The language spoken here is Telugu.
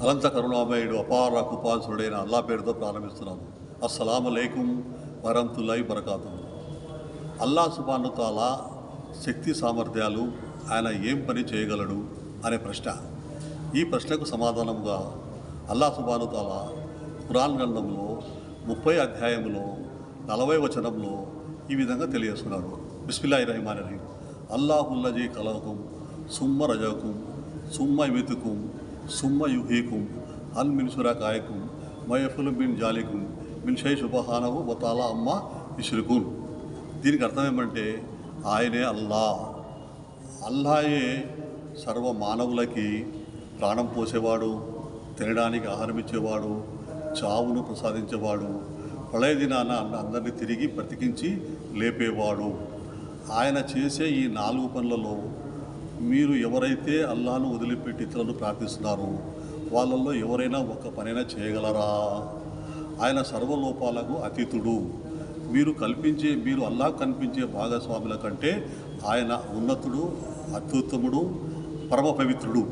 అనంత కరుణామయుడు అపార కృపాసురుడైన అల్లా పేరుతో ప్రారంభిస్తున్నాను. అస్సలాము అలైకుం వరహ్మతుల్లాహి వబరకాతుహు. అల్లా సుబ్హానహు తాలా శక్తి సామర్థ్యాలు, ఆయన ఏం పని చేయగలడు అనే ప్రశ్న. ఈ ప్రశ్నకు సమాధానంగా అల్లా సుబ్హానహు తాలా ఖురాన్ గ్రంథంలో 30 అధ్యాయంలో 40 వచనంలో ఈ విధంగా తెలియజేస్తున్నాడు. బిస్మిల్లాహిర్ రహ్మానిర్ రహీం. అల్లాహుల్లజీ ఖలఖకుం సుమ్మ రజకుం సుమ్మ యుమీతుకుం సుమ్మ యుహీకుం హల్ మిన్ షురకాయికుం మయఫులు మిన్ జాలికుం మిన్ షై సుబ్హానహు వ తఆలా అమ్మా యుష్రికూన్. దీనికి అర్థం ఏమంటే ఆయనే అల్లాయే సర్వ మానవులకి ప్రాణం పోసేవాడు, తినడానికి ఆహారం ఇచ్చేవాడు, చావును ప్రసాదించేవాడు, ప్రళయ దినాన అందరినీ తిరిగి బ్రతికించి లేపేవాడు. ఆయన చేసే ఈ 4 పనులలో మీరు ఎవరైతే అల్లాను వదిలిపెట్టి ఇతరులను ప్రార్థిస్తున్నారో వాళ్ళల్లో ఎవరైనా ఒక పనైనా చేయగలరా? ఆయన సర్వలోపాలకు అతీతుడు. మీరు అల్లా కల్పించే భాగస్వాముల కంటే ఆయన ఉన్నతుడు, అత్యుత్తముడు, పరమ పవిత్రుడు.